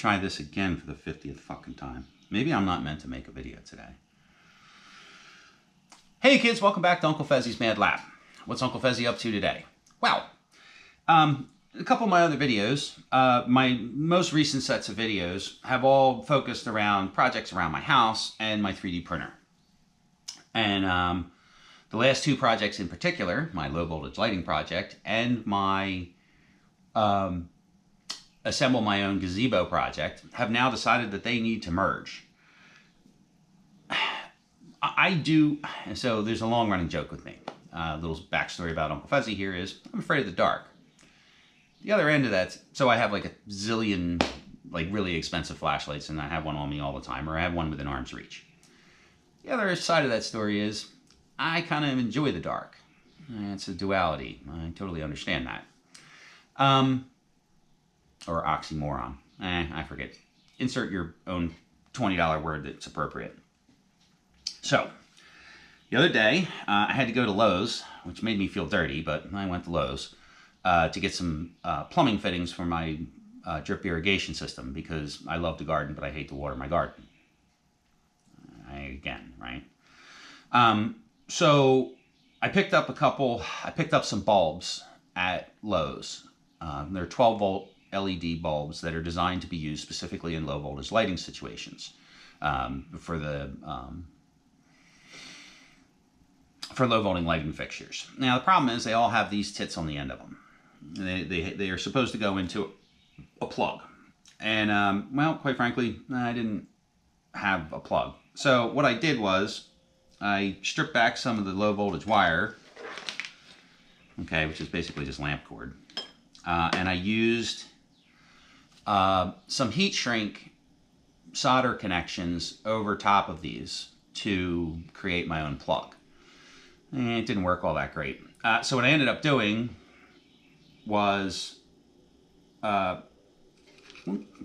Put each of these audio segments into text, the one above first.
try this again for the 50th fucking time. Maybe I'm not meant to make a video today. Hey kids, welcome back to Uncle Fezzi's Mad Lab. What's Uncle Fezzi up to today? Well, a couple of my other videos, my most recent sets of videos have all focused around projects around my house and my 3D printer. And the last two projects in particular, my low voltage lighting project and my assemble my own gazebo project, have now decided that they need to merge. I do, so there's a long running joke with me. A little backstory about Uncle Fezzi here is, I'm afraid of the dark. The other end of that, so I have like a zillion like really expensive flashlights and I have one on me all the time, or I have one within arm's reach. The other side of that story is, I kind of enjoy the dark. It's a duality. I totally understand that. Or oxymoron. I forget. Insert your own $20 word that's appropriate. So, the other day, I had to go to Lowe's, which made me feel dirty, but I went to Lowe's to get some plumbing fittings for my drip irrigation system, because I love to garden, but I hate to water my garden. Again, right? So, I picked up some bulbs at Lowe's. They're 12 volt LED bulbs that are designed to be used specifically in low voltage lighting situations for low voltage lighting fixtures. Now the problem is they all have these tits on the end of them. They are supposed to go into a plug, and well, quite frankly, I didn't have a plug. So what I did was I stripped back some of the low voltage wire, okay, which is basically just lamp cord, and I used some heat shrink solder connections over top of these to create my own plug. And it didn't work all that great. So what I ended up doing was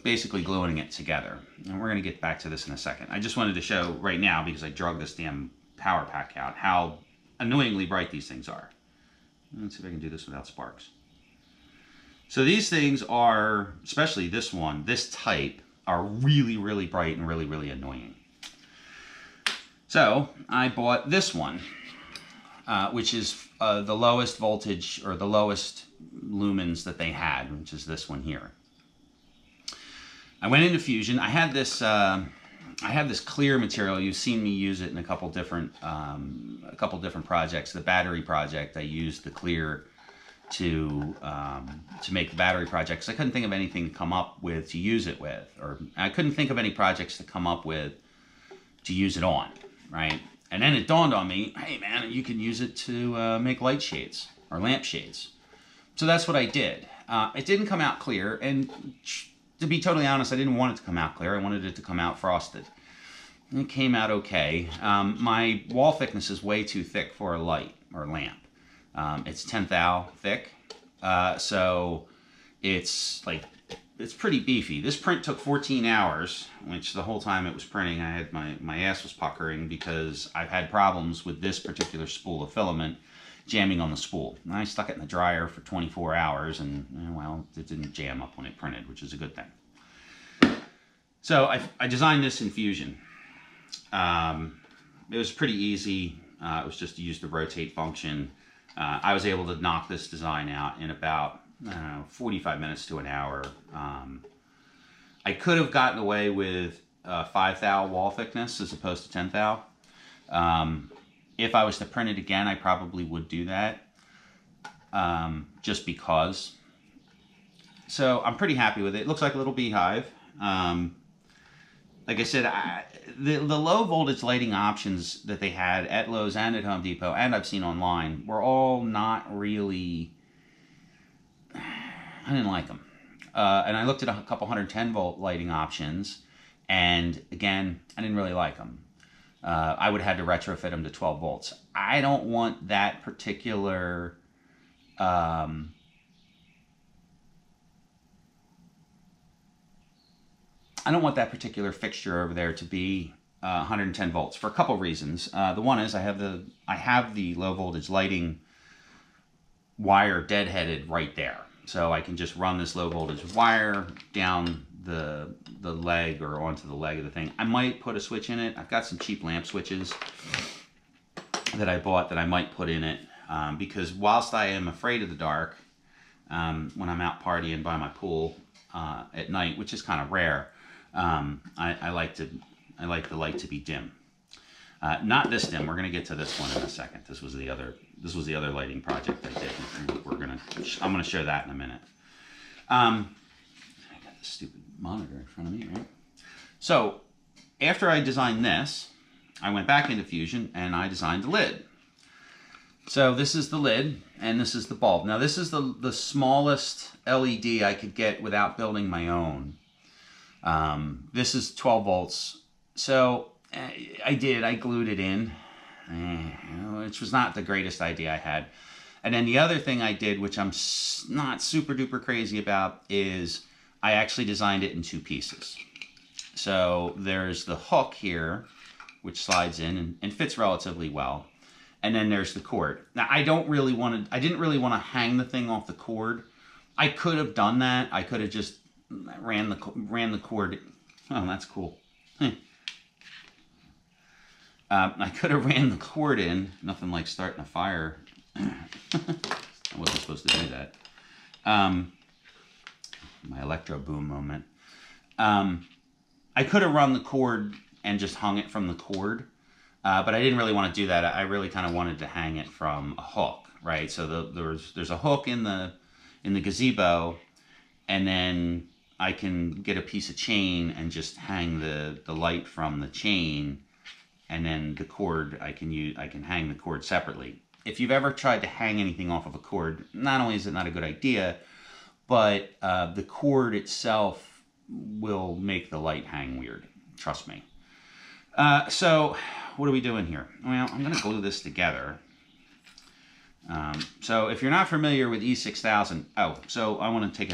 basically gluing it together. And we're going to get back to this in a second. I just wanted to show right now, because I drug this damn power pack out, how annoyingly bright these things are. Let's see if I can do this without sparks. So these things are, especially this one, this type, are really, really bright and really, really annoying. So I bought this one, which is the lowest voltage, or the lowest lumens that they had, which is this one here. I went into Fusion. I had this clear material. You've seen me use it in a couple different projects. The battery project, I used the clear to make the battery project, because I couldn't think of anything to come up with to use it with, or I couldn't think of any projects to come up with to use it on, right? And then it dawned on me, hey man, you can use it to make light shades or lamp shades. So that's what I did. It didn't come out clear, and to be totally honest, I didn't want it to come out clear. I wanted it to come out frosted. And it came out okay. My wall thickness is way too thick for a light or lamp. It's 10 thou thick, so it's pretty beefy. This print took 14 hours, which the whole time it was printing, I had my ass was puckering, because I've had problems with this particular spool of filament jamming on the spool. And I stuck it in the dryer for 24 hours, and well, it didn't jam up when it printed, which is a good thing. So I designed this in Fusion. It was pretty easy. It was just to use the rotate function. I was able to knock this design out in about 45 minutes to an hour. I could have gotten away with 5 thou wall thickness as opposed to 10 thou. If I was to print it again, I probably would do that, just because. So I'm pretty happy with it. It looks like a little beehive. Like I said, the low voltage lighting options that they had at Lowe's and at Home Depot, and I've seen online, were all not really, I didn't like them. And I looked at a couple 110 volt lighting options, and again, I didn't really like them. I would have had to retrofit them to 12 volts. I don't want that particular fixture over there to be 110 volts for a couple reasons. The one is I have the low voltage lighting wire deadheaded right there. So I can just run this low voltage wire down the leg or onto the leg of the thing. I might put a switch in it. I've got some cheap lamp switches that I bought that I might put in it, because whilst I am afraid of the dark, when I'm out partying by my pool at night, which is kind of rare, I like the light to be dim. Not this dim. We're gonna get to this one in a second. This was the other lighting project I did. I'm gonna show that in a minute. I got this stupid monitor in front of me, right? So after I designed this, I went back into Fusion and I designed the lid. So this is the lid and this is the bulb. Now this is the smallest LED I could get without building my own. This is 12 volts. So I glued it in, which was not the greatest idea I had. And then the other thing I did, which I'm not super duper crazy about, is I actually designed it in 2 pieces. So there's the hook here, which slides in and fits relatively well. And then there's the cord. Now I didn't really want to hang the thing off the cord. I could have done that. I could have just ran the cord. Oh, that's cool. I could have ran the cord in. Nothing like starting a fire. I wasn't supposed to do that. My electro boom moment. I could have run the cord and just hung it from the cord, but I didn't really want to do that. I really kind of wanted to hang it from a hook, right? So there's a hook in the gazebo, and then I can get a piece of chain and just hang the light from the chain, and then the cord I can hang the cord separately. If you've ever tried to hang anything off of a cord, not only is it not a good idea, but the cord itself will make the light hang weird. Trust me. So what are we doing here? Well, I'm going to glue this together. So if you're not familiar with E6000, so I want to take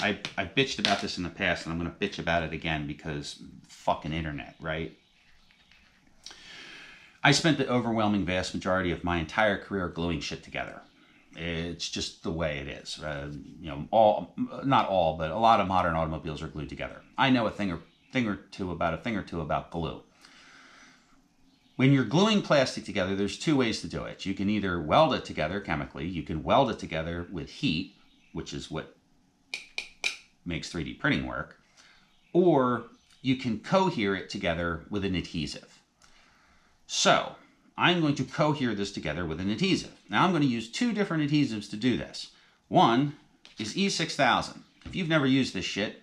I bitched about this in the past, and I'm going to bitch about it again because fucking internet, right? I spent the overwhelming vast majority of my entire career gluing shit together. It's just the way it is. Not all, but a lot of modern automobiles are glued together. I know a thing or two about glue. When you're gluing plastic together, there's 2 ways to do it. You can either weld it together chemically. You can weld it together with heat, which is what makes 3D printing work. Or you can cohere it together with an adhesive. So I'm going to cohere this together with an adhesive. Now I'm going to use 2 different adhesives to do this. One is E6000. If you've never used this shit,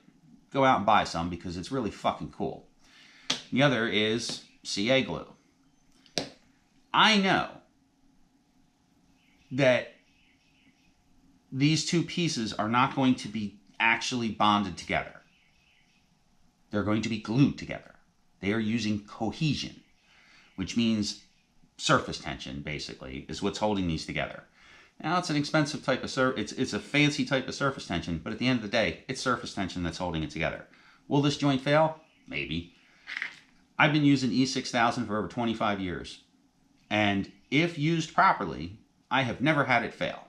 go out and buy some because it's really fucking cool. The other is CA glue. I know that these 2 pieces are not going to be actually bonded together. They're going to be glued together. They are using cohesion, which means surface tension, basically, is what's holding these together. Now, it's an expensive type of it's a fancy type of surface tension, but at the end of the day, it's surface tension that's holding it together. Will this joint fail? Maybe. I've been using E6000 for over 25 years, and if used properly, I have never had it fail.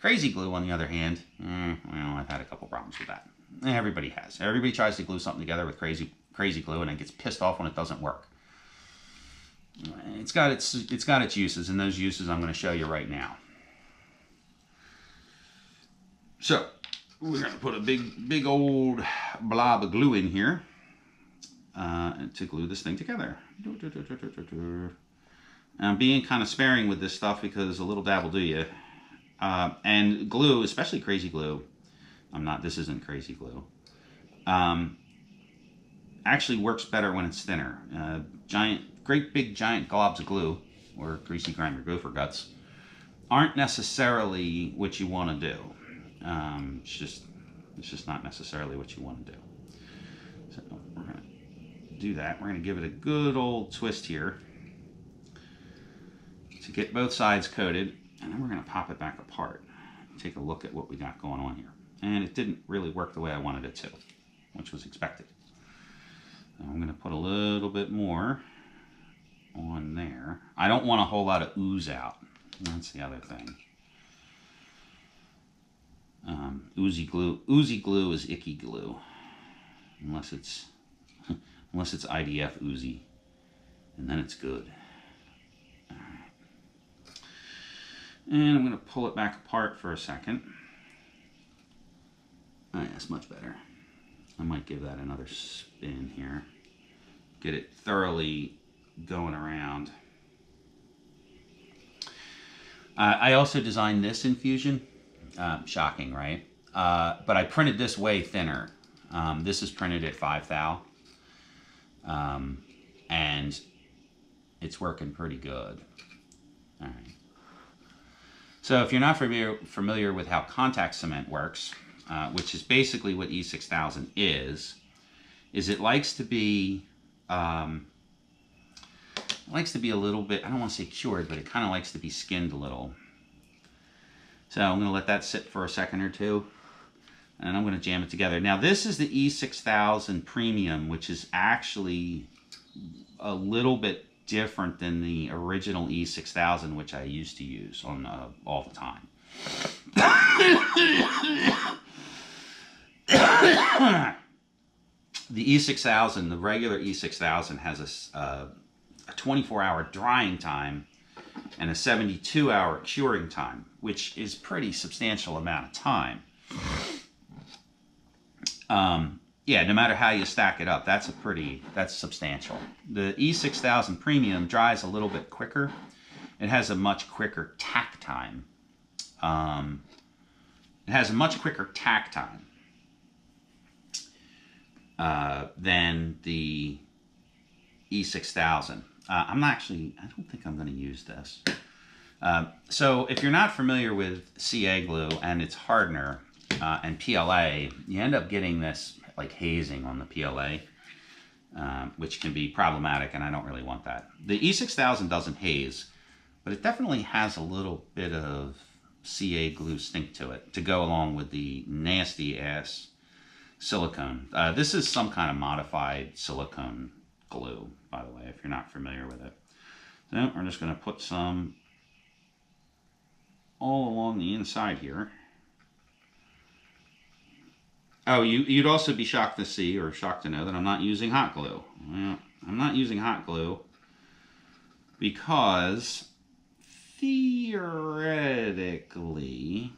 Crazy glue, on the other hand, well, I've had a couple problems with that. Everybody has. Everybody tries to glue something together with crazy glue, and then gets pissed off when it doesn't work. It's got its uses, and those uses I'm going to show you right now. So we're going to put a big old blob of glue in here to glue this thing together. I'm being kind of sparing with this stuff because a little dab will do you. And glue, especially crazy glue, this isn't crazy glue, actually works better when it's thinner. Great big giant globs of glue, or greasy grime or gopher guts, aren't necessarily what you want to do. It's just not necessarily what you want to do. So we're going to do that. We're going to give it a good old twist here to get both sides coated, and then we're going to pop it back apart. Take a look at what we got going on here. And it didn't really work the way I wanted it to, which was expected. So I'm going to put a little bit more on there. I don't want a whole lot of ooze out. That's the other thing. Oozy glue is icky glue. unless it's unless it's IDF Uzi, and then it's good. All right. And I'm going to pull it back apart for a second. All right, that's much better. I might give that another spin here. Get it thoroughly going around. I also designed this infusion. Shocking, right? But I printed this way thinner. This is printed at 5 thou. And it's working pretty good. All right. So if you're not familiar with how contact cement works, which is basically what E6000 is it likes to be a little bit, I don't want to say cured, but it kind of likes to be skinned a little. So I'm going to let that sit for a second or two, and I'm going to jam it together. Now this is the E6000 Premium, which is actually a little bit different than the original E6000, which I used to use on all the time. The E6000, the regular E6000, has a 24-hour drying time and a 72-hour curing time, which is pretty substantial amount of time. Yeah, no matter how you stack it up, that's substantial. The E6000 Premium dries a little bit quicker. It has a much quicker tack time. Than the E6000. I don't think I'm going to use this. So if you're not familiar with CA glue and its hardener and PLA, you end up getting this like hazing on the PLA, which can be problematic, and I don't really want that. The E6000 doesn't haze, but it definitely has a little bit of CA glue stink to it to go along with the nasty ass silicone. This is some kind of modified silicone glue, by the way, if you're not familiar with it. So we're just going to put some all along the inside here. Oh, you'd also be shocked to see, or shocked to know, that I'm not using hot glue. Well, I'm not using hot glue because theoretically,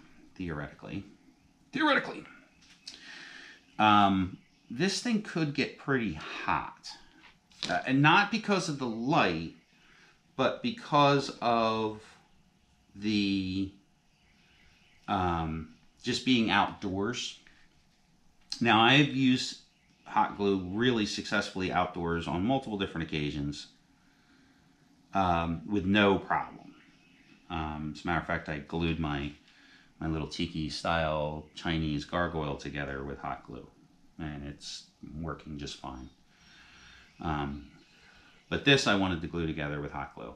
this thing could get pretty hot. And not because of the light, but because of the just being outdoors. Now, I've used hot glue really successfully outdoors on multiple different occasions with no problem. As a matter of fact, I glued my little tiki-style Chinese gargoyle together with hot glue, and it's working just fine. But this I wanted to glue together with hot glue,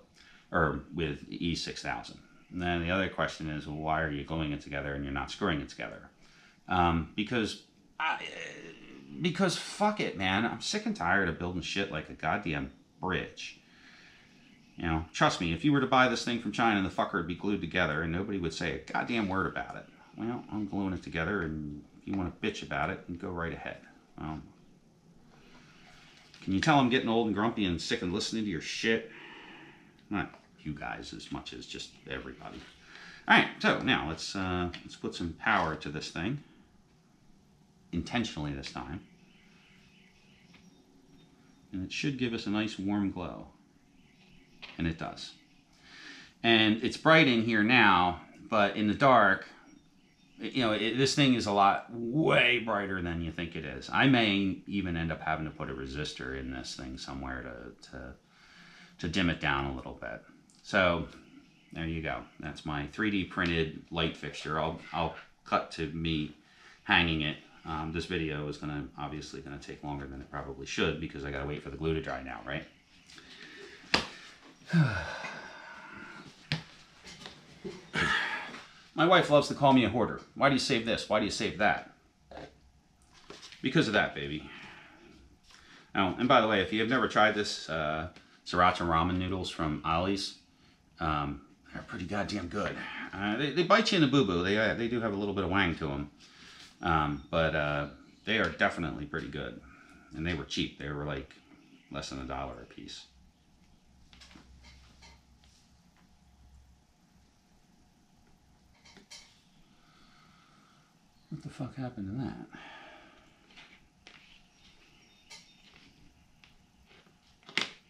or with E6000. And then the other question is, well, why are you gluing it together and you're not screwing it together? Because fuck it, man. I'm sick and tired of building shit like a goddamn bridge. You know, trust me, if you were to buy this thing from China, the fucker would be glued together and nobody would say a goddamn word about it. Well, I'm gluing it together, and if you want to bitch about it, then go right ahead. Can you tell I'm getting old and grumpy and sick of listening to your shit? Not you guys as much as just everybody. All right, so now let's put some power to this thing. Intentionally this time. And it should give us a nice warm glow. And it does. And it's bright in here now, but in the dark, you know, this thing is way brighter than you think it is. I may even end up having to put a resistor in this thing somewhere to dim it down a little bit. So there you go. That's my 3D printed light fixture. I'll cut to me hanging it. This video is obviously gonna take longer than it probably should because I gotta wait for the glue to dry now, right? My wife loves to call me a hoarder. Why do you save this? Why do you save that? Because of that, baby. Oh, and by the way, if you have never tried this sriracha ramen noodles from Ollie's, they're pretty goddamn good. They bite you in the boo-boo. They do have a little bit of wang to them. But they are definitely pretty good. And they were cheap. They were like less than $1 a piece. What the fuck happened to that?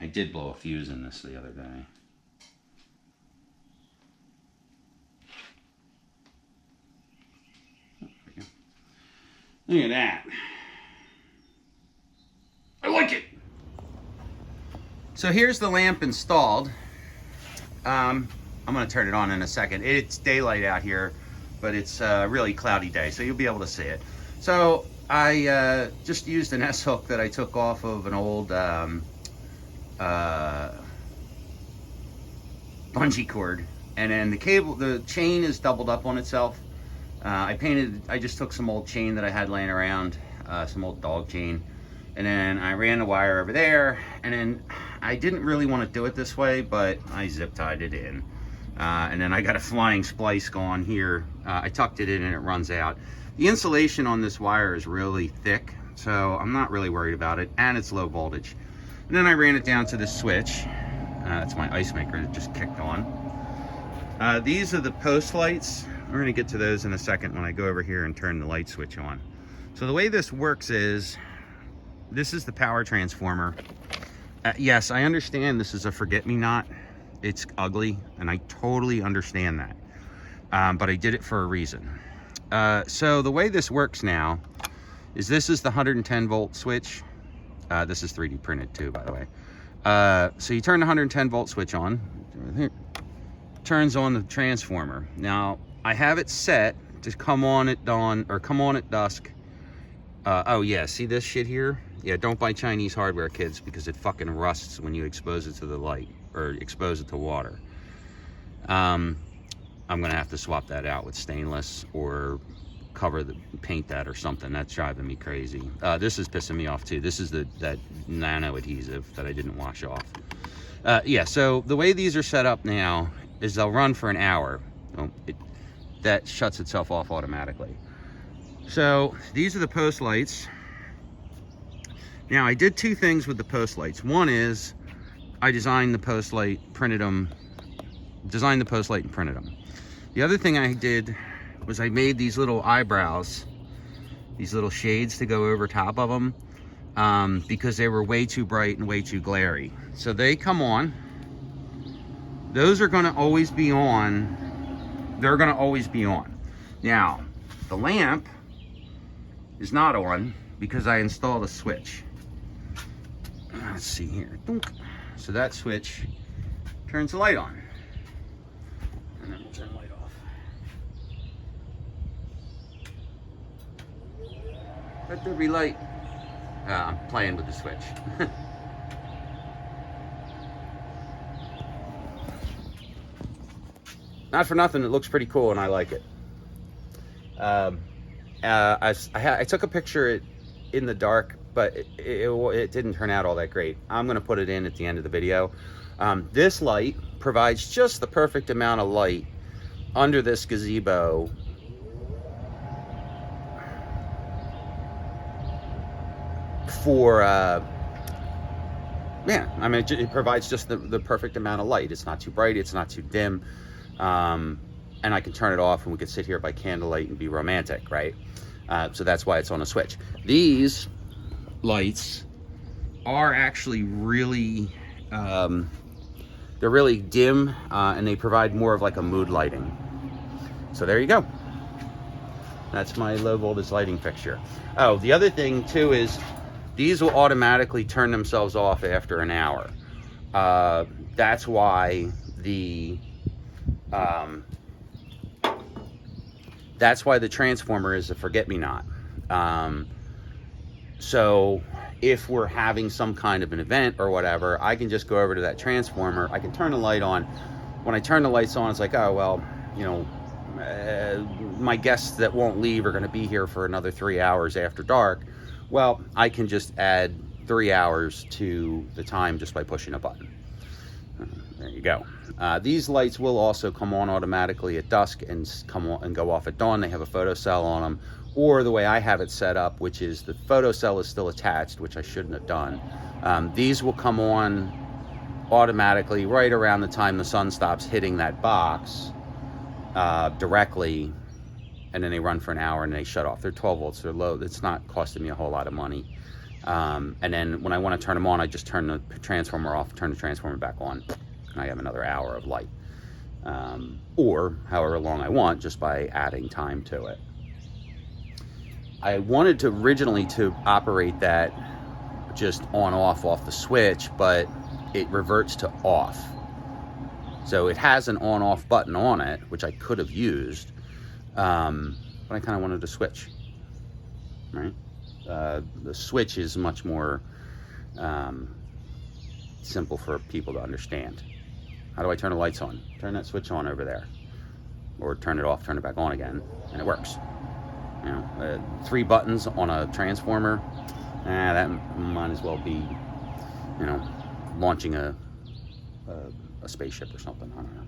I did blow a fuse in this the other day. Look at that. I like it. So here's the lamp installed. I'm going to turn it on in a second. It's daylight out here, but it's a really cloudy day, so you'll be able to see it. So I just used an S-hook that I took off of an old bungee cord, and then the chain is doubled up on itself. I just took some old chain that I had laying around, some old dog chain, and then I ran the wire over there, and then I didn't really want to do it this way, but I zip tied it in. And then I got a flying splice going here. I tucked it in and it runs out. The insulation on this wire is really thick, so I'm not really worried about it, and it's low voltage. And then I ran it down to the switch. That's my ice maker that just kicked on. These are the post lights. We're going to get to those in a second when I go over here and turn the light switch on. So the way this works is, this is the power transformer. Yes, I understand this is a forget-me-not. It's ugly, and I totally understand that. But I did it for a reason. So the way this works now is, this is the 110 volt switch. This is 3D printed too, by the way. So you turn the 110 volt switch on. Turns on the transformer. Now, I have it set to come on at dawn, or come on at dusk. Oh yeah, see this shit here? Yeah, don't buy Chinese hardware, kids, because it fucking rusts when you expose it to the light, or expose it to water. I'm gonna have to swap that out with stainless, or paint that or something. That's driving me crazy. This is pissing me off too. This is that nano adhesive that I didn't wash off. Yeah, so the way these are set up now is they'll run for an hour. That shuts itself off automatically. So these are the post lights. Now, I did two things with the post lights. One is I designed the post light, designed the post light and printed them. The other thing I did was I made these little eyebrows, these little shades to go over top of them, because they were way too bright and way too glary. So they come on. Those are going to always be on. They're going to always be on. Now, the lamp is not on because I installed a switch. Let's see here. So that switch turns the light on. And then we'll turn the light off. Let there be light. I'm playing with the switch. Not for nothing, it looks pretty cool and I like it. I took a picture in the dark, but it didn't turn out all that great. I'm gonna put it in at the end of the video. This light provides just the perfect amount of light under this gazebo for, yeah, I mean, it provides just the perfect amount of light. It's not too bright, it's not too dim. And I can turn it off and we could sit here by candlelight and be romantic, right? So that's why it's on a switch. These lights are actually really, they're really dim, and they provide more of like a mood lighting. So there you go. That's my low voltage lighting fixture. Oh, the other thing too is these will automatically turn themselves off after an hour. That's why the transformer is a forget-me-not. So if we're having some kind of an event or whatever, I can just go over to that transformer. I can turn the light on. When I turn the lights on, it's like, oh, well, you know, my guests that won't leave are going to be here for another 3 hours after dark. Well, I can just add 3 hours to the time just by pushing a button. There you go. These lights will also come on automatically at dusk and come on and go off at dawn. They have a photocell on them, or the way I have it set up, which is the photocell is still attached, which I shouldn't have done. These will come on automatically right around the time the sun stops hitting that box directly, and then they run for an hour and they shut off. They're 12 volts, they're low. It's not costing me a whole lot of money. And then when I want to turn them on, I just turn the transformer off, turn the transformer back on, and I have another hour of light. Or however long I want, just by adding time to it. I wanted to originally to operate that just on off the switch, but it reverts to off. So it has an on off button on it, which I could have used, but I kind of wanted to switch, right? The switch is much more simple for people to understand. How do I turn the lights on? Turn that switch on over there, or turn it off, turn it back on again, and it works. You know, 3 buttons on a transformer, that might as well be, you know, launching a spaceship or something. I don't know.